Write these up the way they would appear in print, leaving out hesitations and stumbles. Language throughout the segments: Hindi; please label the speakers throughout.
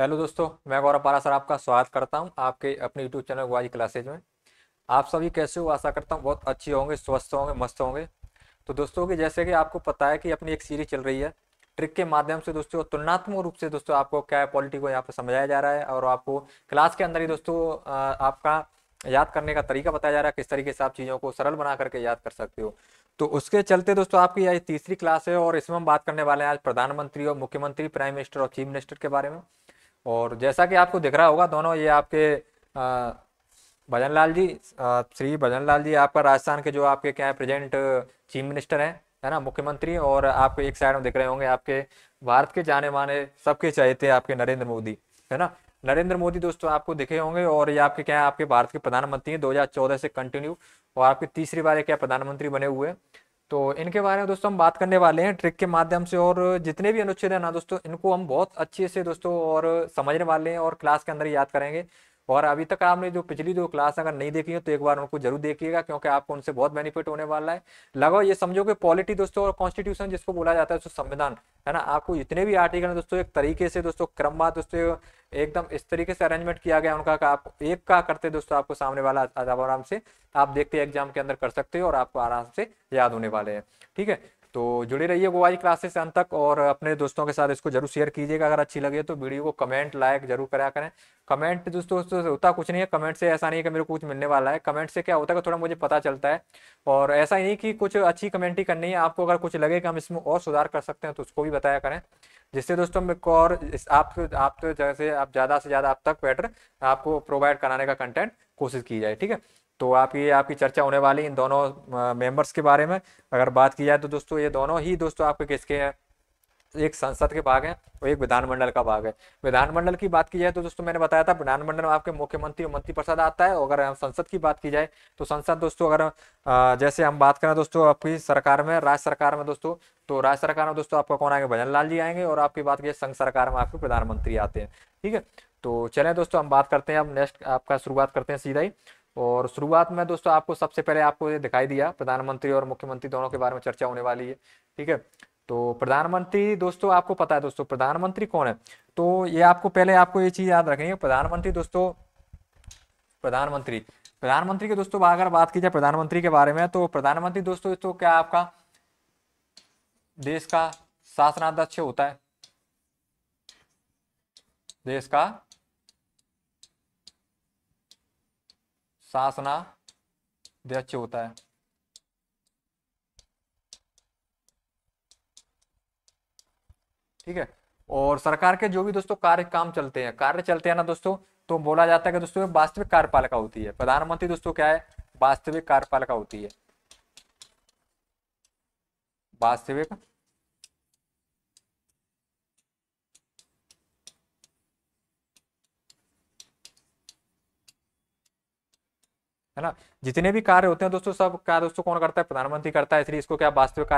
Speaker 1: हेलो दोस्तों, मैं गौरव पारा सर आपका स्वागत करता हूं आपके अपने यूट्यूब चैनल वाई क्लासेज में। आप सभी कैसे हो? आशा करता हूं बहुत अच्छी होंगे, स्वस्थ होंगे, मस्त होंगे। तो दोस्तों कि जैसे कि आपको पता है कि अपनी एक सीरीज चल रही है ट्रिक के माध्यम से दोस्तों, तुलनात्मक रूप से दोस्तों आपको क्या है पॉलिटी को यहाँ पे समझाया जा रहा है और आपको क्लास के अंदर ही दोस्तों आपका याद करने का तरीका बताया जा रहा है, किस तरीके से आप चीज़ों को सरल बना करके याद कर सकते हो। तो उसके चलते दोस्तों आपकी यह तीसरी क्लास है और इसमें हम बात करने वाले हैं आज प्रधानमंत्री और मुख्यमंत्री, प्राइम मिनिस्टर और चीफ मिनिस्टर के बारे में। और जैसा कि आपको दिख रहा होगा, दोनों ये आपके भजन लाल जी, श्री भजन लाल जी आपका राजस्थान के जो आपके क्या है प्रेजेंट चीफ मिनिस्टर हैं, है ना, मुख्यमंत्री। और आपको एक साइड में दिख रहे होंगे आपके भारत के जाने माने सबके चहेते आपके नरेंद्र मोदी, है ना। नरेंद्र मोदी दोस्तों आपको दिखे होंगे और ये आपके क्या है आपके भारत के प्रधानमंत्री हैं 2014 से कंटिन्यू, और आपके तीसरी बार ये क्या प्रधानमंत्री बने हुए हैं। तो इनके बारे में दोस्तों हम बात करने वाले हैं ट्रिक के माध्यम से, और जितने भी अनुच्छेद है ना दोस्तों, इनको हम बहुत अच्छे से दोस्तों और समझने वाले हैं और क्लास के अंदर ही याद करेंगे। और अभी तक आपने जो पिछली दो क्लास अगर नहीं देखी है तो एक बार उनको जरूर देखिएगा, क्योंकि आपको उनसे बहुत बेनिफिट होने वाला है। लगभग ये समझो कि पॉलिटी दोस्तों और कॉन्स्टिट्यूशन जिसको बोला जाता है दोस्तों, संविधान, है ना, आपको जितने भी आर्टिकल हैं दोस्तों एक तरीके से दोस्तों क्रमवार दोस्तों एकदम इस तरीके से अरेंजमेंट किया गया उनका कि आप एक का करते दोस्तों आपको सामने वाला आराम से आप देखते एग्जाम के अंदर कर सकते हो और आपको आराम से याद होने वाले हैं। ठीक है, तो जुड़े रहिए वो वाली क्लासेस से अंत तक, और अपने दोस्तों के साथ इसको जरूर शेयर कीजिएगा। अगर अच्छी लगे तो वीडियो को कमेंट लाइक जरूर करा करें। कमेंट दोस्तों होता कुछ नहीं है, कमेंट से ऐसा नहीं है कि मेरे को कुछ मिलने वाला है। कमेंट से क्या होता है कि थोड़ा मुझे पता चलता है, और ऐसा ही नहीं कि कुछ अच्छी कमेंट ही करनी है आपको। अगर कुछ लगे कि हम इसमें और सुधार कर सकते हैं तो उसको भी बताया करें, जिससे दोस्तों मेरे को और आप तो जैसे आप ज़्यादा से ज़्यादा आप तक बेटर आपको प्रोवाइड कराने का कंटेंट कोशिश की जाए। ठीक है, तो आपकी चर्चा होने वाली इन दोनों मेंबर्स के बारे में। अगर बात की जाए तो दोस्तों ये दोनों ही दोस्तों आपके किसके हैं, एक संसद के भाग हैं और एक विधानमंडल का भाग है। विधानमंडल की बात की जाए तो दोस्तों मैंने बताया था विधानमंडल में आपके मुख्यमंत्री और मंत्रिपरिषद आता है, और अगर हम संसद की बात की जाए तो संसद दोस्तों अगर जैसे हम बात करें दोस्तों आपकी सरकार में, राज्य सरकार में दोस्तों, तो राज्य सरकार में दोस्तों आपका कौन आएंगे, भजन लाल जी आएंगे, और आपकी बात की संघ सरकार में आपके प्रधानमंत्री आते हैं। ठीक है, तो चलें दोस्तों हम बात करते हैं अब नेक्स्ट आपका शुरुआत करते हैं सीधा ही। और शुरुआत में दोस्तों आपको सबसे पहले आपको ये दिखाई दिया प्रधानमंत्री और मुख्यमंत्री दोनों के बारे में चर्चा होने वाली है। ठीक है, तो प्रधानमंत्री दोस्तों आपको पता है दोस्तों प्रधानमंत्री कौन है। तो ये आपको पहले आपको ये चीज याद रखनी है, प्रधानमंत्री दोस्तों, प्रधानमंत्री प्रधानमंत्री के दोस्तों अगर बात की जाए प्रधानमंत्री के बारे में, तो प्रधानमंत्री दोस्तों तो क्या आपका देश का शासनाध्यक्ष होता है, देश का शासनाध्यक्ष होता है। ठीक है, और सरकार के जो भी दोस्तों कार्य चलते हैं ना दोस्तों, तो बोला जाता है कि दोस्तों वास्तविक कार्यपालिका होती है। प्रधानमंत्री दोस्तों क्या है, वास्तविक कार्यपालिका होती है, वास्तविक, है ना। जितने भी कार्य होते हैं दोस्तों सब कार्य दोस्तों कौन करता है, प्रधानमंत्री करता है, इसलिए इसको क्या वास्तविक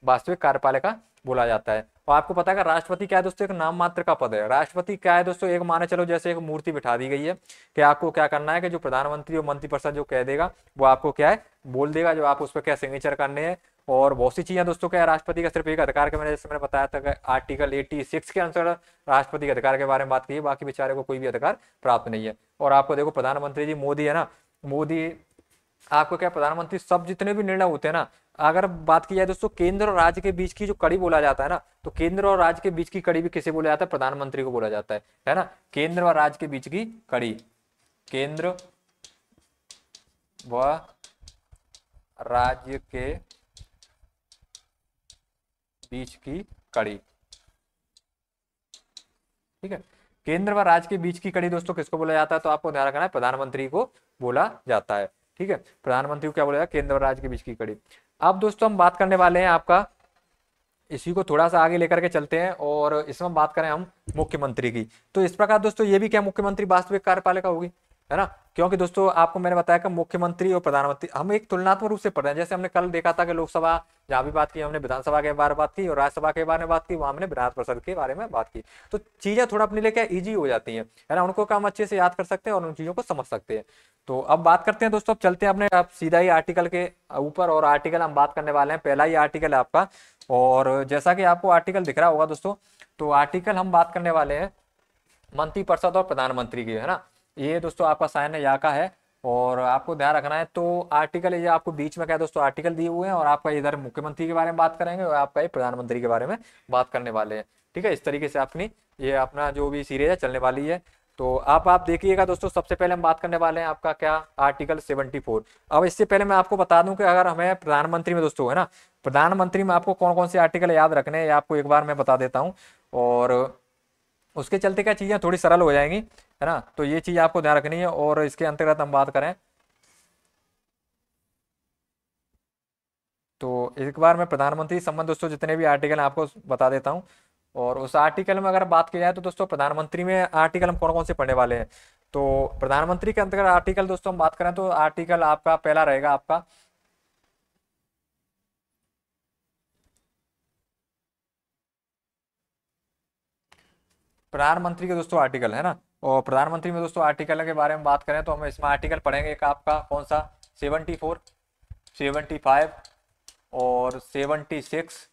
Speaker 1: वास्तविक कार्यपालिका बोला जाता है। और आपको पता है कि राष्ट्रपति क्या है दोस्तों, एक नाम मात्र का पद है। राष्ट्रपति क्या है दोस्तों, एक माने चलो जैसे एक मूर्ति बिठा दी गई है कि आपको क्या करना है कि जो प्रधानमंत्री और मंत्रिपरिषद जो कह देगा वो आपको क्या है बोल देगा, जो आप उस पर क्या सिग्नेचर करने हैं। और बहुत सी चीजें दोस्तों क्या है, राष्ट्रपति का सिर्फ एक अधिकार के, मैंने जैसे मैंने बताया था कि आर्टिकल 86 के अनुसार राष्ट्रपति के अधिकार के बारे में बात की है, बाकी बेचारे को कोई भी अधिकार प्राप्त नहीं है। और आपको देखो प्रधानमंत्री जी मोदी है ना, मोदी आपको क्या प्रधानमंत्री सब जितने भी निर्णय होते हैं ना, अगर बात की जाए दोस्तों केंद्र और राज्य के बीच की जो कड़ी बोला जाता है ना, तो केंद्र और राज्य के बीच की कड़ी भी किसे बोला जाता है, प्रधानमंत्री को बोला जाता है ना। केंद्र और राज्य के बीच की कड़ी, केंद्र व राज्य के बीच की कड़ी। ठीक है, केंद्र व राज्य के बीच की कड़ी दोस्तों किसको बोला जाता है, तो आपको ध्यान रखना है प्रधानमंत्री को बोला जाता है। ठीक है, प्रधानमंत्री को क्या बोला जाता है, केंद्र व राज्य के बीच की कड़ी। अब दोस्तों हम बात करने वाले हैं आपका, इसी को थोड़ा सा आगे लेकर के चलते हैं, और इसमें बात करें हम मुख्यमंत्री की, तो इस प्रकार दोस्तों ये भी क्या मुख्यमंत्री वास्तविक कार्यपालिका होगी, है ना। क्योंकि दोस्तों आपको मैंने बताया कि मुख्यमंत्री और प्रधानमंत्री हम एक तुलनात्मक रूप से पढ़ रहे हैं। जैसे हमने कल देखा था कि लोकसभा जहां भी बात की हमने विधानसभा के बारे में बात की, और राज्यसभा के बारे में बात की, वहां हमने विधान परिषद के बारे में बात की। तो चीजें थोड़ा अपने लिए क्या ईजी हो जाती हैं, है ना, उनको काम अच्छे से याद कर सकते हैं और उन चीजों को समझ सकते हैं। तो अब बात करते हैं दोस्तों, अब चलते हैं अपने आप सीधा ही आर्टिकल के ऊपर, और आर्टिकल हम बात करने वाले हैं, पहला ही आर्टिकल है आपका। और जैसा कि आपको आर्टिकल दिख रहा होगा दोस्तों, तो आर्टिकल हम बात करने वाले हैं मंत्रिपरिषद और प्रधानमंत्री की, है ना। ये दोस्तों आपका साइन है यहाँ का है, और आपको ध्यान रखना है। तो आर्टिकल ये आपको बीच में क्या है दोस्तों, आर्टिकल दिए हुए हैं, और आपका इधर मुख्यमंत्री के बारे में बात करेंगे और आपका ये प्रधानमंत्री के बारे में बात करने वाले हैं। ठीक है, इस तरीके से अपनी ये अपना जो भी सीरीज है चलने वाली है। तो आप देखिएगा दोस्तों, सबसे पहले हम बात करने वाले हैं आपका क्या, आर्टिकल 74। अब इससे पहले मैं आपको बता दूं कि अगर हमें प्रधानमंत्री में दोस्तों, है ना, प्रधानमंत्री में आपको कौन कौन से आर्टिकल याद रखने हैं, आपको एक बार मैं बता देता हूँ, और उसके चलते क्या चीज़ें थोड़ी सरल हो जाएंगी, है ना। तो ये चीज़ आपको ध्यान रखनी है। और इसके अंतर्गत हम बात करें तो एक बार मैं प्रधानमंत्री संबंध दोस्तों जितने भी आर्टिकल हैं आपको बता देता हूँ। और उस आर्टिकल में अगर बात की जाए तो दोस्तों प्रधानमंत्री में आर्टिकल हम कौन कौन से पढ़ने वाले हैं। तो प्रधानमंत्री के अंतर्गत आर्टिकल दोस्तों हम बात करें तो आर्टिकल आपका पहला रहेगा आपका प्रधानमंत्री के दोस्तों आर्टिकल, है ना। और प्रधानमंत्री में दोस्तों आर्टिकल के बारे में बात करें तो हम इसमें आर्टिकल पढ़ेंगे एक आपका कौन सा, 74, 75 और 76,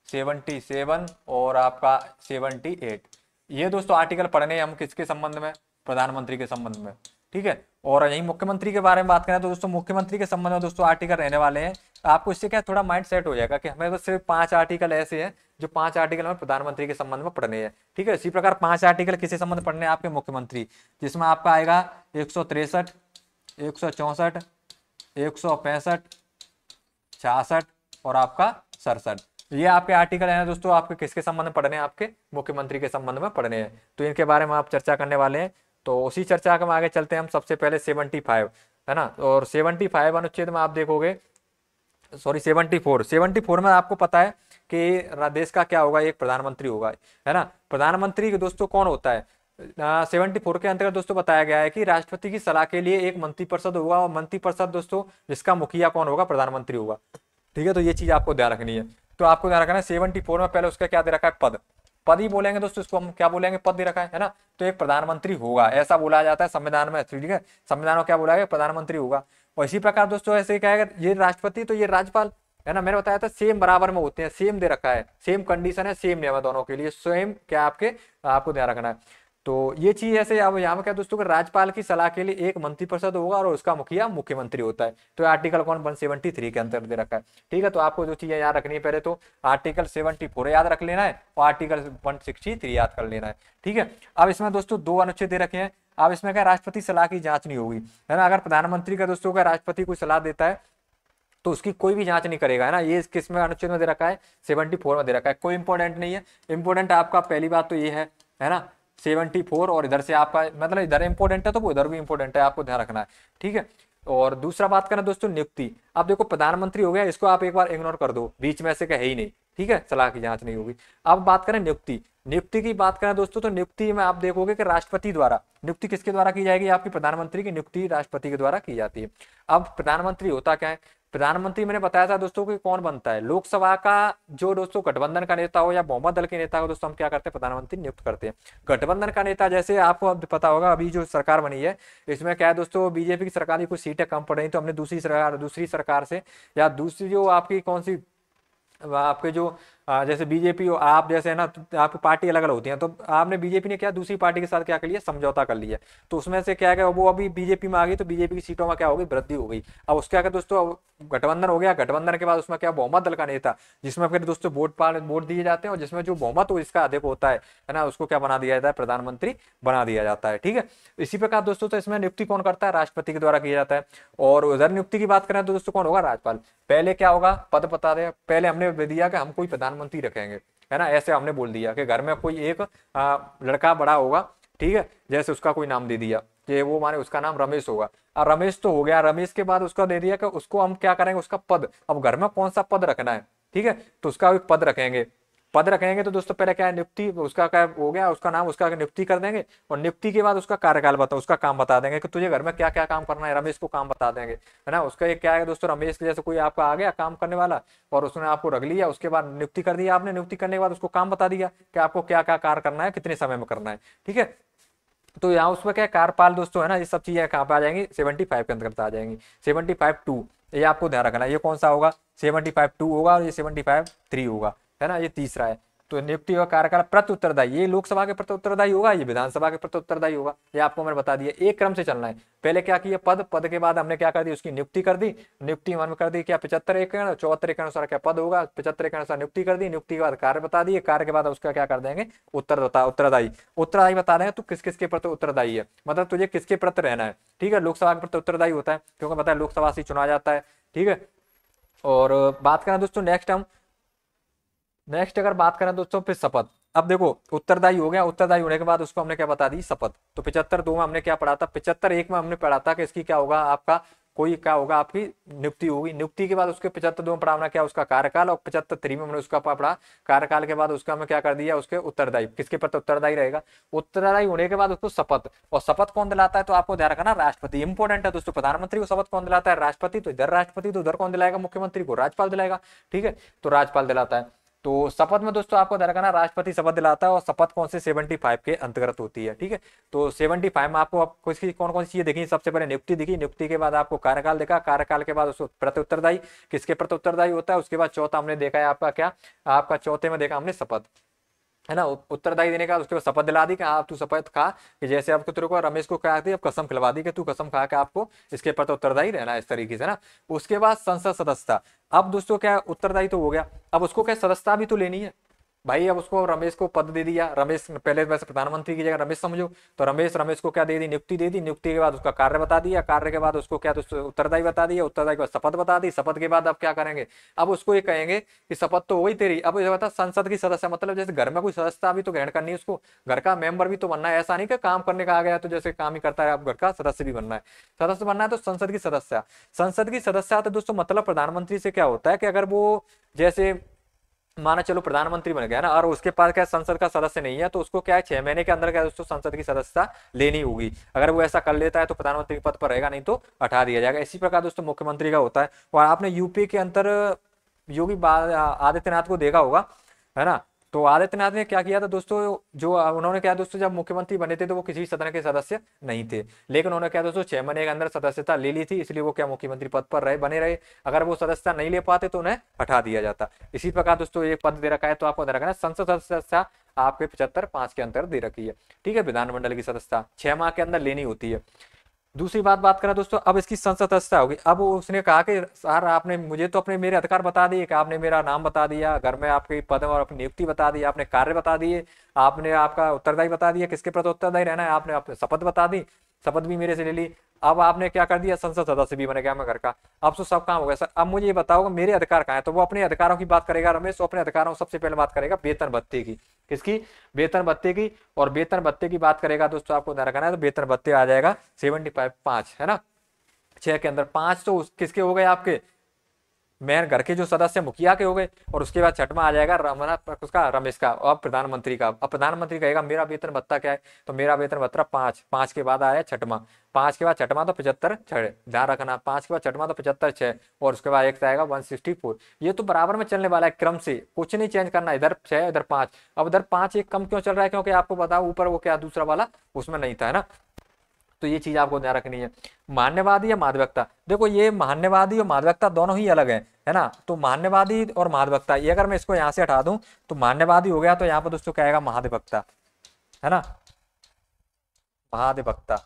Speaker 1: 77 और आपका 78। ये दोस्तों आर्टिकल पढ़ने हैं हम किसके संबंध में, प्रधानमंत्री के संबंध में। ठीक है, और यही मुख्यमंत्री के बारे में बात करें तो दोस्तों मुख्यमंत्री के संबंध में दोस्तों आर्टिकल रहने वाले हैं। आपको इससे क्या थोड़ा माइंड सेट हो जाएगा कि हमें बस सिर्फ 5 आर्टिकल ऐसे हैं जो 5 आर्टिकल हमें प्रधानमंत्री के संबंध में पढ़ने हैं। ठीक है, इसी प्रकार 5 आर्टिकल किसी संबंध पढ़ने हैं आपके मुख्यमंत्री, जिसमें आपका आएगा 163, 164, 165, 66 और आपका 67। ये आपके आर्टिकल है ना दोस्तों, आपके किसके संबंध में पढ़ने हैं, आपके मुख्यमंत्री के संबंध में पढ़ने हैं। तो इनके बारे में आप चर्चा करने वाले हैं। तो उसी चर्चा के में आगे चलते हैं हम। सबसे पहले 75, है ना। और 75 अनुच्छेद में आप देखोगे, सॉरी 74 में आपको पता है कि देश का क्या होगा, एक प्रधानमंत्री होगा, है ना। प्रधानमंत्री के दोस्तों कौन होता है, 74 के अंतर्गत दोस्तों बताया गया है कि राष्ट्रपति की सलाह के लिए एक मंत्रिपरिषद होगा, और मंत्रिपरिषद दोस्तों जिसका मुखिया कौन होगा, प्रधानमंत्री होगा। ठीक है, तो ये चीज आपको ध्यान रखनी है। तो आपको ध्यान रखना है 74 में पहले उसका क्या दे रखा है, पद। पद ही बोलेंगे दोस्तों, इसको हम क्या बोलेंगे, पद दे रखा है ना। तो एक प्रधानमंत्री होगा, ऐसा बोला जाता है संविधान में। ठीक है, संविधान में क्या बोला गया, प्रधानमंत्री होगा। और इसी प्रकार दोस्तों ऐसे क्या है, ये राष्ट्रपति तो ये राज्यपाल, है ना। मैंने बताया था सेम बराबर में होते हैं, सेम दे रखा है, सेम कंडीशन है, सेम नियम है दोनों के लिए, सेम क्या आपके, आपको ध्यान रखना है। तो ये चीज ऐसे अब यहाँ में क्या दोस्तों कि राज्यपाल की सलाह के लिए एक मंत्रिपरिषद होगा और उसका मुखिया मुख्यमंत्री होता है। तो आर्टिकल कौन 173 के अंतर्गत दे रखा है। ठीक है, तो आपको जो चीजें याद रखनी है, पहले तो आर्टिकल 74 याद रख लेना है और आर्टिकल 163 याद कर लेना है। ठीक है, अब इसमें दोस्तों 2 अनुच्छेद दे रखे हैं। अब इसमें क्या, राष्ट्रपति सलाह की जांच नहीं होगी, है ना। अगर प्रधानमंत्री का दोस्तों का राष्ट्रपति कोई सलाह देता है तो उसकी कोई भी जांच नहीं करेगा, है ना। ये किस में अनुच्छेद में दे रखा है, 74 में दे रखा है। कोई इंपॉर्टेंट नहीं है। इंपॉर्टेंट आपका पहली बात तो ये है ना, 74, और इधर से आपका मतलब इधर इंपॉर्टेंट है तो वो इधर भी इंपॉर्टेंट है, आपको ध्यान रखना है। ठीक है, और दूसरा बात करें दोस्तों नियुक्ति। अब देखो प्रधानमंत्री हो गया, इसको आप एक बार इग्नोर कर दो, बीच में से है ही नहीं। ठीक है, सलाह की जांच नहीं होगी। अब बात करें नियुक्ति। नियुक्ति की बात करें दोस्तों तो नियुक्ति में आप देखोगे कि राष्ट्रपति द्वारा नियुक्ति किसके द्वारा की जाएगी, आपकी प्रधानमंत्री की नियुक्ति राष्ट्रपति के द्वारा की जाती है। अब प्रधानमंत्री होता क्या है, प्रधानमंत्री मैंने बताया था दोस्तों कि कौन बनता है, लोकसभा का जो दोस्तों गठबंधन का नेता हो या बहुमत दल के नेता हो दोस्तों, हम क्या करते हैं, प्रधानमंत्री नियुक्त करते हैं। गठबंधन का नेता जैसे आपको अब पता होगा, अभी जो सरकार बनी है इसमें क्या है दोस्तों, बीजेपी की सरकार की कुछ सीटें कम पड़ रही, तो हमने दूसरी सरकार से या दूसरी जो आपकी कौन सी आपके जो जैसे बीजेपी हो आप जैसे है ना, तो आपकी पार्टी अलग अलग होती है। तो आपने बीजेपी ने क्या दूसरी पार्टी के साथ क्या कर लिया, समझौता कर लिया। तो उसमें से क्या है वो अभी बीजेपी में आ गई, तो बीजेपी की सीटों में क्या होगी, वृद्धि हो गई। अब उसके आगे दोस्तों गठबंधन हो गया, गठबंधन के बाद उसमें क्या बहुमत दल का नेता, जिसमें फिर दोस्तों वोट दिए जाते हैं, और जिसमें जो बहुमत हो इसका अधिक होता है ना, उसको क्या बना दिया जाता है, प्रधानमंत्री बना दिया जाता है। ठीक है, इसी प्रकार दोस्तों तो इसमें नियुक्ति कौन करता है, राष्ट्रपति के द्वारा किया जाता है। और उधर नियुक्ति की बात करें तो दोस्तों कौन होगा, राज्यपाल। पहले क्या होगा, पद बता दे, पहले हमने दिया कि हम कोई प्रधानमंत्री रखेंगे, है ना। ऐसे हमने बोल दिया कि घर में कोई एक लड़का बड़ा होगा, ठीक है, जैसे उसका कोई नाम दे दिया कि वो माने उसका नाम रमेश होगा। अब रमेश तो हो गया, रमेश के बाद उसका दे दिया कि उसको हम क्या करेंगे, उसका पद। अब घर में कौन सा पद रखना है, ठीक है, तो उसका एक पद रखेंगे। पद रखेंगे तो दोस्तों पहले क्या है, नियुक्ति, उसका क्या हो गया, उसका नाम, उसका नियुक्ति कर देंगे, और नियुक्ति के बाद उसका कार्यकाल बताओ, उसका काम बता देंगे कि तुझे घर में क्या क्या काम करना है, रमेश को काम बता देंगे, है ना। उसका एक क्या है दोस्तों, रमेश जैसे कोई आपका आ गया काम करने वाला और उसने आपको रख लिया, उसके बाद नियुक्ति कर दिया आपने, नियुक्ति करने के बाद उसको काम बता दिया कि आपको क्या क्या कार्य करना है, कितने समय में करना है। ठीक है, तो यहाँ उसमें क्या कार्यपाल दोस्तों, है ना, ये सब चीजें कहाँ पे आ जाएंगी, 75 के अंतर्गत आ जाएंगी। 75(2) ये आपको ध्यान रखना है, ये कौन सा होगा, 75(2) होगा, और ये 75(3) होगा, है ना, ये तीसरा है। तो नियुक्ति और कार्यकाल प्रति उत्तरदायी, ये लोकसभा के प्रति उत्तरदायी होगा, ये विधानसभा के प्रति उत्तरदायी होगा। ये आपको मैंने बता दिया, एक क्रम से चलना है। पहले क्या किया, पद, पद के बाद हमने क्या कर दी, उसकी नियुक्ति कर दी। नियुक्ति मन में कर दी क्या 75 एक, 74 के अनुसार क्या पद होगा, 75 के अनुसार नियुक्ति कर दी। नियुक्ति के बाद कार्य बता दिए, कार्य के बाद उसका क्या कर देंगे, उत्तरदायी। उत्तरदायी बता देंगे तू किस किस के प्रति उत्तरदायी है, मतलब तुझे किसके प्रति रहना है। ठीक है, लोकसभा के प्रति उत्तरदायी होता है, क्योंकि पता है लोकसभा से चुना जाता है। ठीक है, और बात करें दोस्तों नेक्स्ट अगर बात करें दोस्तों फिर शपथ। अब देखो उत्तरदायी हो गया, उत्तरदायी होने के बाद उसको हमने क्या बता दी, शपथ। तो 75(2) में हमने क्या पढ़ा था, 75(1) में हमने पढ़ा था कि इसकी क्या होगा, आपका कोई क्या होगा, आपकी नियुक्ति होगी। नियुक्ति के बाद उसके 75(2) में पढ़ा हमने क्या, उसका कार्यकाल, और 75(3) में हमने उसका पढ़ा कार्यकाल के बाद उसका हमने क्या कर दिया, उसके उत्तरदायी, किसके प्रति उत्तरदायी रहेगा। उत्तरदायी होने के बाद उसको शपथ, और शपथ कौन दिलाता है, तो आपको ध्यान रखना राष्ट्रपति। इंपॉर्टेंट है दोस्तों, प्रधानमंत्री को शपथ कौन दिलाता है, राष्ट्रपति। तो इधर राष्ट्रपति, तो उधर कौन दिलाएगा, मुख्यमंत्री को राज्यपाल दिलाएगा। ठीक है, तो राज्यपाल दिलाता है। तो शपथ में दोस्तों आपको ध्यान रखना राष्ट्रपति शपथ दिलाता है, और शपथ कौन से 75 के अंतर्गत होती है। ठीक है, तो 75 में आपको किसकी कौन कौन सी चीजें देखी, सबसे पहले नियुक्ति दिखी, नियुक्ति के बाद आपको कार्यकाल देखा, कार्यकाल के बाद उसको प्रति उत्तरदायी, किसके प्रति उत्तरदायी होता है। उसके बाद चौथा हमने देखा है आपका क्या, आपका चौथे में देखा हमने शपथ, है ना। उत्तरदायी देने का उसके बाद शपथ दिला दी कि आप तू शपथ खा, कि जैसे आपको तेरे को रमेश को क्या थी, अब कसम खिलवा दी कि तू कसम खा के आपको इसके प्रति उत्तरदायी रहना है, इस तरीके से ना। उसके बाद संसद सदस्यता। अब दोस्तों क्या उत्तरदायी तो हो गया, अब उसको क्या सदस्यता भी तो लेनी है भाई। अब उसको रमेश को पद दे दिया, रमेश पहले वैसे प्रधानमंत्री की जगह रमेश समझो, तो रमेश को क्या दे दी, नियुक्ति दे दी। नियुक्ति के बाद उसका कार्य बता दिया, कार्य के बाद उसको क्या, तो उत्तरदायी बता दिया, उत्तरदायी के बाद शपथ बता दी। शपथ के बाद अब क्या करेंगे, अब उसको ये कहेंगे कि शपथ तो हो गई तेरी, अब ये बता संसद की सदस्य, मतलब जैसे घर में कोई सदस्यता भी तो ग्रहण करनी है, उसको घर का मेंबर भी तो बनना है। ऐसा नहीं कि काम करने का आ गया तो जैसे काम ही करता है, आप घर का सदस्य भी बनना है। सदस्य बनना है तो संसद की सदस्य, संसद की सदस्य तो दोस्तों मतलब प्रधानमंत्री से क्या होता है कि अगर वो जैसे माना चलो प्रधानमंत्री बन गया ना, और उसके पास क्या संसद का सदस्य नहीं है, तो उसको क्या है 6 महीने के अंदर क्या दोस्तों संसद की सदस्यता लेनी होगी। अगर वो ऐसा कर लेता है तो प्रधानमंत्री पद पर रहेगा, नहीं तो हटा दिया जाएगा। इसी प्रकार दोस्तों मुख्यमंत्री का होता है। और आपने यूपी के अंदर योगी आदित्यनाथ को देखा होगा, है ना। तो आदित्यनाथ ने क्या किया था दोस्तों, जो उन्होंने क्या दोस्तों जब मुख्यमंत्री बने थे तो वो किसी सदन के सदस्य नहीं थे, लेकिन उन्होंने क्या दोस्तों 6 महीने के अंदर सदस्यता ले ली थी, इसलिए वो क्या मुख्यमंत्री पद पर बने रहे। अगर वो सदस्यता नहीं ले पाते तो उन्हें हटा दिया जाता। इसी प्रकार दोस्तों एक पद दे रखा है, तो आपको दे रखा है संसद सदस्यता आपके 75(5) के अंतर दे रखी है। ठीक है, विधानमंडल की सदस्यता 6 माह के अंदर लेनी होती है। दूसरी बात करें दोस्तों, अब इसकी संसद सदस्यता होगी। अब उसने कहा कि सर आपने मुझे तो अपने मेरे अधिकार बता दिए, कि आपने मेरा नाम बता दिया, घर में आपके पद और अपनी नियुक्ति बता दी, आपने कार्य बता दिए, आपने आपका उत्तरदायी बता दिया, किसके प्रति उत्तरदायी रहना है, आपने अपने शपथ बता दी, शपथ भी मेरे से ले ली। अब आपने क्या कर दिया, संसद सदस्य भी बन गया मैं घर का। अब तो सब काम हो गया सर, अब मुझे ये बताओ मेरे अधिकार कहाँ है। तो वो अपने अधिकारों की बात करेगा रमेश, अपने अधिकारों सबसे पहले बात करेगा वेतन भत्ते की, किसकी, वेतन भत्ते की। और वेतन भत्ते की बात करेगा दोस्तों, आपको ध्यान रखना है, तो वेतन भत्ते आ जाएगा 75(5), है ना। 6 के अंदर 5 तो किसके हो गए, आपके मेन घर के जो सदस्य मुखिया के हो गए। और उसके बाद छठवां आ जाएगा उसका रमेश का, और प्रधानमंत्री का। अब प्रधानमंत्री कहेगा मेरा वेतन भत्ता क्या है, तो मेरा वेतन भत्ता 5 के बाद आया छठवां, 5 के बाद छठवां तो 75(6), ध्यान रखना 5 के बाद छठवां तो 75(6), और उसके बाद एक आएगा 164। ये तो बराबर में चलने वाला है क्रम से, कुछ नहीं चेंज करना, इधर 6 इधर 5। अब इधर 5 एक कम क्यों चल रहा है, क्योंकि आपको बताओ ऊपर वो क्या दूसरा वाला उसमें नहीं था, है ना। तो ये चीज आपको ध्यान रखनी है। मान्यवादी या माध्यवक्ता, देखो ये मान्यवादी और माध्यवक्ता दोनों ही अलग है ना। तो मान्यवादी और माध्यवक्ता, ये अगर मैं इसको यहाँ से हटा दूं तो मान्यवादी हो गया, तो यहाँ पर दोस्तों क्या आएगा, महाधिवक्ता, है ना, महाधिवक्ता।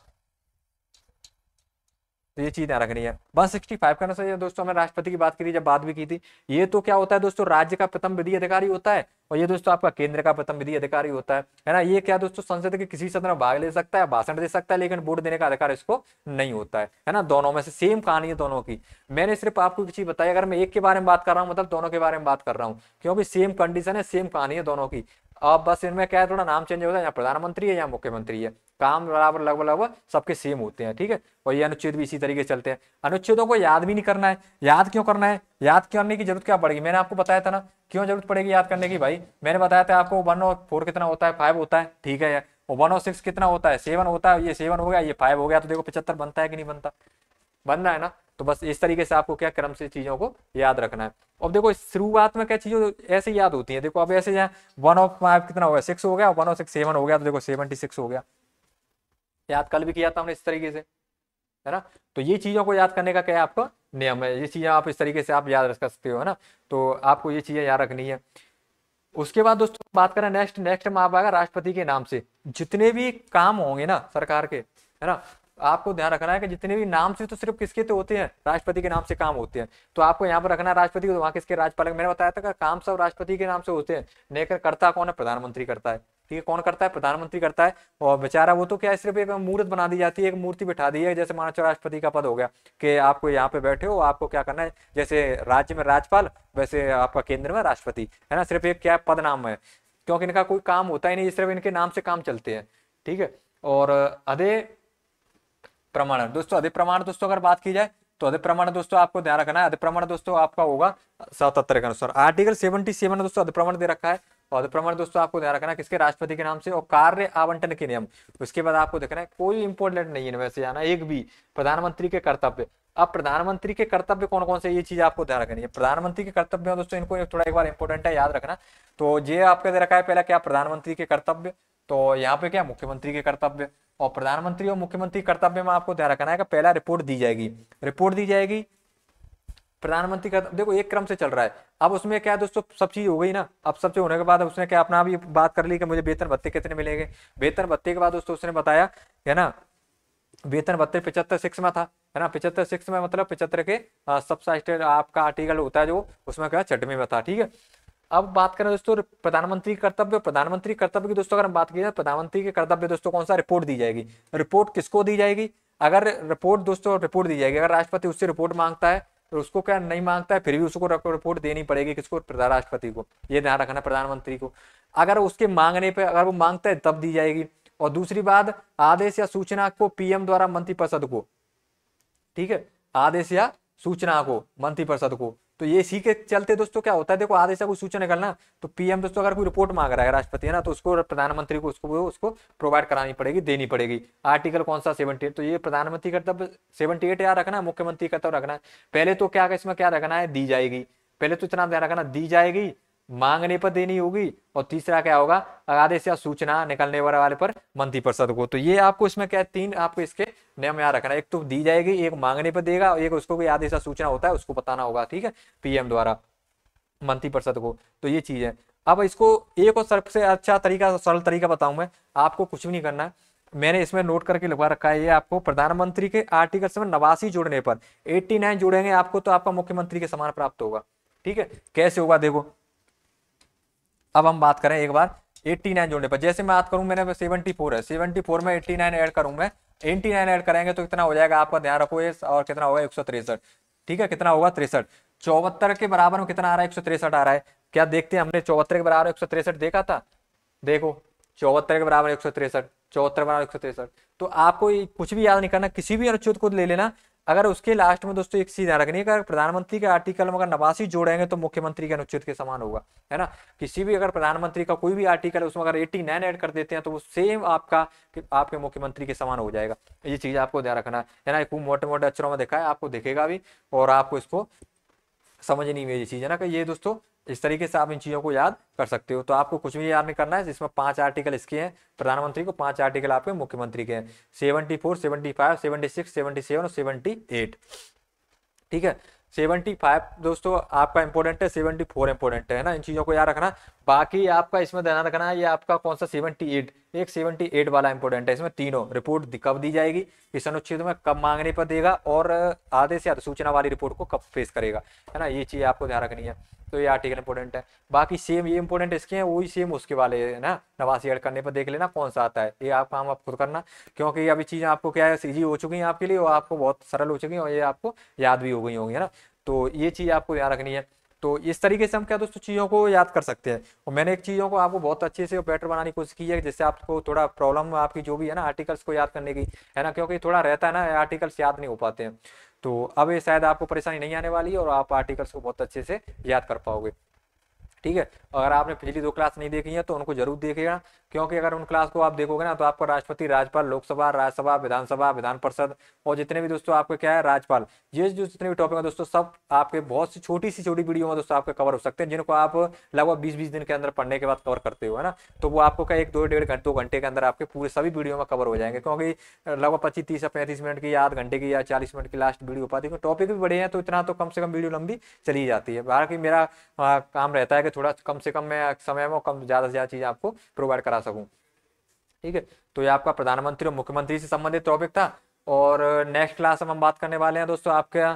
Speaker 1: तो ये चीज ध्यान रखनी है। 165 का अनुसार दोस्तों हमने राष्ट्रपति की बात की थी, जब बात भी की थी। ये तो क्या होता है दोस्तों, राज्य का प्रथम विधि अधिकारी होता है, और ये दोस्तों आपका केंद्र का प्रथम विधि अधिकारी होता है ना। ये क्या दोस्तों संसद के किसी सदन में भाग ले सकता है, भाषण दे सकता है, लेकिन वोट देने का अधिकार इसको नहीं होता है ना। दोनों में से सेम कहानी है दोनों की। मैंने सिर्फ आपको एक चीज बताई, अगर मैं एक के बारे में बात कर रहा हूँ मतलब दोनों के बारे में बात कर रहा हूँ, क्योंकि सेम कंडीशन है, सेम कहानी है दोनों की। अब बस इनमें क्या है, थोड़ा नाम चेंज होता है, या प्रधानमंत्री है या मुख्यमंत्री है, काम बराबर लगभग सबके सेम होते हैं। ठीक है, और ये अनुच्छेद भी इसी तरीके से चलते हैं। अनुच्छेदों को याद भी नहीं करना है, याद क्यों करना है, याद करने की जरूरत क्या पड़ेगी, मैंने आपको बताया था ना, क्यों जरूरत पड़ेगी याद करने की भाई। मैंने बताया था आपको 104 कितना होता है, 5 होता है, ठीक है। और 106 कितना होता है, 7 होता है, ये 7 हो गया, ये 5 हो गया, तो देखो 75 बनता है कि नहीं बनता, बनना है ना। तो बस इस तरीके से आपको क्या क्रम से चीजों को याद रखना है। अब देखो शुरुआत में क्या चीजें ऐसे याद होती है, देखो अब ऐसे यहाँ 105 कितना हो गया, 6 हो गया, 106 7 हो गया, तो देखो 76 हो गया। याद कल भी किया था हमने इस तरीके से, है ना। तो ये चीजों को याद करने का क्या है आपका नियम है, ये चीजें आप इस तरीके से आप याद रख सकते हो, है ना। तो आपको ये चीजें याद रखनी है। उसके बाद दोस्तों बात करें नेक्स्ट में आप आएगा राष्ट्रपति के नाम से जितने भी काम होंगे ना सरकार के, है ना, आपको ध्यान रखना है कि जितने भी नाम से तो सिर्फ किसके तो होते हैं, राष्ट्रपति के नाम से काम होते हैं। तो आपको यहाँ पर रखना है राष्ट्रपति को, तो वहाँ किसके, राज्यपाल। मैंने बताया था कि काम सब राष्ट्रपति के नाम से होते हैं, लेकिन करता कौन है, प्रधानमंत्री करता है। ठीक है, कौन करता है, प्रधानमंत्री करता है। और बेचारा वो तो क्या है, सिर्फ एक मूर्त बना दी जाती है, एक मूर्ति बिठा दी है, जैसे मान लो राष्ट्रपति का पद हो गया कि आपको यहाँ पे बैठे हो, आपको क्या करना है, जैसे राज्य में राज्यपाल वैसे आपका केंद्र में राष्ट्रपति, है ना, सिर्फ एक क्या पद नाम है, क्योंकि इनका कोई काम होता ही नहीं, सिर्फ इनके नाम से काम चलते हैं। ठीक है, और अधे प्रमाण दोस्तों, अधिक प्रमाण दोस्तों अगर बात की जाए तो अधिक प्रमाण दोस्तों आपको ध्यान रखना है, अधिक प्रमाण दोस्तों आपका होगा 77 के अनुसार। आर्टिकल 77 दोस्तों अधिक प्रमाण दे रखा है, और अधिक प्रमाण दोस्तों आपको ध्यान रखना है किसके, राष्ट्रपति के नाम से। और कार्य आवंटन के नियम, उसके बाद आपको देखना है कोई इंपोर्टेंट नहीं है वैसे जाना, एक भी प्रधानमंत्री के कर्तव्य। अब प्रधानमंत्री के कर्तव्य कौन कौन से, ये चीज आपको ध्यान रखनी है। प्रधानमंत्री के कर्तव्य दोस्तों, इनको थोड़ा एक बार इंपोर्टेंट है, याद रखना। तो ये आपका दे रखा है पहला क्या, प्रधानमंत्री के कर्तव्य, तो यहाँ पे क्या, मुख्यमंत्री के कर्तव्य। और प्रधानमंत्री और मुख्यमंत्री कर्तव्य में आपको ध्यान रखना है कि पहला रिपोर्ट दी जाएगी, रिपोर्ट दी जाएगी प्रधानमंत्री का। देखो एक क्रम से चल रहा है, अब उसमें क्या है दोस्तों, सब चीज हो गई ना, अब सब चीज होने के बाद उसने क्या अपना भी बात कर ली कि मुझे वेतन भत्ते कितने मिलेंगे। वेतन भत्ते के बाद दोस्तों उसने बताया, है ना, वेतन भत्ते 75(6) में था, है ना, 75(6) में मतलब 75 के सब आपका आर्टिकल होता है जो, उसमें क्या 6वें में था। ठीक है, अब बात करें दोस्तों प्रधानमंत्री कर्तव्य। प्रधानमंत्री कर्तव्य की दोस्तों अगर हम बात की जाए, प्रधानमंत्री के कर्तव्य दोस्तों कौन सा, रिपोर्ट दी जाएगी। रिपोर्ट किसको दी जाएगी, अगर रिपोर्ट दोस्तों रिपोर्ट दी जाएगी, अगर राष्ट्रपति उससे रिपोर्ट मांगता है तो उसको क्या नहीं मांगता है फिर भी उसको रिपोर्ट देनी पड़ेगी, किसको, राष्ट्रपति को। ये ध्यान रखना प्रधानमंत्री को। अगर उसके मांगने पर, अगर वो मांगता है तब दी जाएगी। और दूसरी बात, आदेश या सूचना को पीएम द्वारा मंत्रिपरिषद को, ठीक है, आदेश या सूचना को मंत्रिपरिषद को, तो ये इसी के चलते दोस्तों क्या होता है, देखो आदेश या कोई सूचना निकलना, तो पीएम दोस्तों अगर कोई रिपोर्ट मांग रहा है राष्ट्रपति, है ना, तो उसको प्रधानमंत्री को उसको प्रोवाइड करानी पड़ेगी, देनी पड़ेगी। आर्टिकल कौन सा, 78। तो ये प्रधानमंत्री कर्तव्य 78 याद रखना है, मुख्यमंत्री कर्तव्य रखना है। पहले तो क्या इसमें क्या रखना है, दी जाएगी, पहले तो इतना ध्यान रखना, दी जाएगी, मांगने पर देनी होगी, और तीसरा क्या होगा, आदेश या सूचना निकलने वाले पर मंत्रिपरिषद को। तो ये आपको इसमें क्या है, 3 आपको इसके नियम याद रखना है, एक तो दी जाएगी, एक मांगने पर देगा, और एक उसको कोई आदेश या सूचना होता है उसको बताना होगा। ठीक है, पीएम द्वारा मंत्रिपरिषद को। तो ये चीज है। अब इसको एक और सबसे अच्छा तरीका, सरल तरीका बताऊं मैं आपको, कुछ भी नहीं करना है, मैंने इसमें नोट करके लिखवा रखा है, ये आपको प्रधानमंत्री के आर्टिकल में 89 जोड़ने पर 89 जोड़ेंगे आपको, तो आपका मुख्यमंत्री के समान प्राप्त होगा। ठीक है, कैसे होगा देखो, अब हम बात करें एक बार 89 जोड़ने पर, जैसे मैं बात करूं, मैंने 74 है, 74 में 89 ऐड करूं मैं, 89 ऐड करेंगे तो कितना हो जाएगा, आपका ध्यान रखो ये, और कितना होगा 163। ठीक है, कितना होगा 63। 74 के बराबर में कितना आ रहा है, 163 आ रहा है। क्या देखते हैं, हमने 74 के बराबर 163 देखा था, देखो 74 के बराबर 163, 74 बराबर 163। तो आपको कुछ भी याद नहीं करना, किसी भी अनुच्छेद को ले लेना, अगर उसके लास्ट में दोस्तों एक चीज ध्यान रखनी है, अगर प्रधानमंत्री के आर्टिकल में अगर 89 जोड़ेंगे तो मुख्यमंत्री के अनुच्छेद के समान होगा, है ना। किसी भी अगर प्रधानमंत्री का कोई भी आर्टिकल है उसमें अगर 89 ऐड कर देते हैं तो वो सेम आपके मुख्यमंत्री के समान हो जाएगा। ये चीज आपको ध्यान रखना है ना, खूब मोटे मोटे अक्षरों में देखा है, आपको दिखेगा भी, और आपको इसको समझनी में ये चीज है ना, कि ये दोस्तों इस तरीके से आप इन चीजों को याद कर सकते हो। तो आपको कुछ भी याद नहीं करना है, जिसमें 5 आर्टिकल इसके हैं प्रधानमंत्री को, 5 आर्टिकल आपके मुख्यमंत्री के हैं, 74, 75, 76, 77 और 78। ठीक है, 75 दोस्तों आपका इंपोर्टेंट है, 74 इंपोर्टेंट है ना, इन चीजों को याद रखना। बाकी आपका इसमें ध्यान रखना है, ये आपका कौन सा 78, एक 78 वाला इंपोर्टेंट है, इसमें तीनों रिपोर्ट कब दी जाएगी, किस अनुच्छेद में, कब मांगने पर देगा, और आदेश या सूचना वाली रिपोर्ट को कब पेश करेगा, है ना, ये चीज आपको ध्यान रखनी है। तो ये आर्टिकल इंपोर्टेंट है। बाकी सेम ये इंपोर्टेंट इसके हैं, वही सेम उसके वाले है ना, 89 ऐड करने पर देख लेना कौन सा आता है, ये आप काम आप खुद करना, क्योंकि ये अभी चीजें आपको क्या है, इजी हो चुकी हैं आपके लिए, और आपको बहुत सरल हो चुकी हैं, और ये आपको याद भी हो गई होंगी, है ना। तो ये चीज आपको याद रखनी है। तो इस तरीके से हम क्या दोस्तों चीजों को याद कर सकते हैं, और मैंने एक चीजों को आपको बहुत अच्छे से बेटर बनाने की कोशिश की है, जिससे आपको थोड़ा प्रॉब्लम आपकी जो भी है ना आर्टिकल्स को याद करने की, है ना, क्योंकि थोड़ा रहता है ना, आर्टिकल्स याद नहीं हो पाते हैं। तो अब ये शायद आपको परेशानी नहीं आने वाली है, और आप आर्टिकल्स को बहुत अच्छे से याद कर पाओगे। ठीक है, अगर आपने पिछली 2 क्लास नहीं देखी है तो उनको जरूर देखिएगा, क्योंकि अगर उन क्लास को आप देखोगे ना तो आपको राष्ट्रपति, राज्यपाल, लोकसभा, राज्यसभा, विधानसभा, विधान परिषद, और जितने भी दोस्तों आपके क्या है राज्यपाल, ये जो जितने भी टॉपिक है दोस्तों, सब आपके बहुत सी छोटी वीडियो में दोस्तों आपके कवर हो सकते हैं, जिनको आप लगभग 20-20 दिन के अंदर पढ़ने के बाद कवर करते हो, है ना। तो वो आपको क्या 1-2 घंटे के अंदर आपके पूरे सभी वीडियो में कवर हो जाएंगे, क्योंकि लगभग 25, 30 या 35 मिनट की, आध घंटे की या 40 मिनट की लास्ट वीडियो हो पाती है। टॉपिक भी बड़े हैं तो इतना तो कम से कम वीडियो लंबी चली जाती है। बाकी मेरा काम रहता है कि ताकि थोड़ा कम से कम मैं समय में कम ज़्यादा से ज़्यादा चीज़ आपको प्रोवाइड करा सकूँ। ठीक है, तो ये आपका प्रधानमंत्री और मुख्यमंत्री से संबंधित टॉपिक था। और नेक्स्ट क्लास में हम बात करने वाले हैं दोस्तों आपके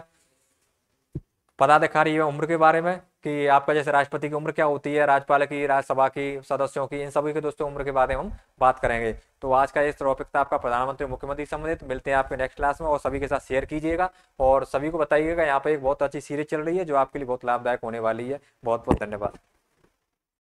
Speaker 1: पदाधिकारी एवं उम्र के बारे में, कि आपका जैसे राष्ट्रपति की उम्र क्या होती है, राज्यपाल की, राज्यसभा की सदस्यों की, इन सभी के दोस्तों उम्र के बारे में हम बात करेंगे। तो आज का इस टॉपिक था आपका प्रधानमंत्री मुख्यमंत्री संबंधित। मिलते हैं आपके नेक्स्ट क्लास में, और सभी के साथ शेयर कीजिएगा और सभी को बताइएगा यहाँ पे एक बहुत अच्छी सीरीज चल रही है जो आपके लिए बहुत लाभदायक होने वाली है। बहुत बहुत धन्यवाद।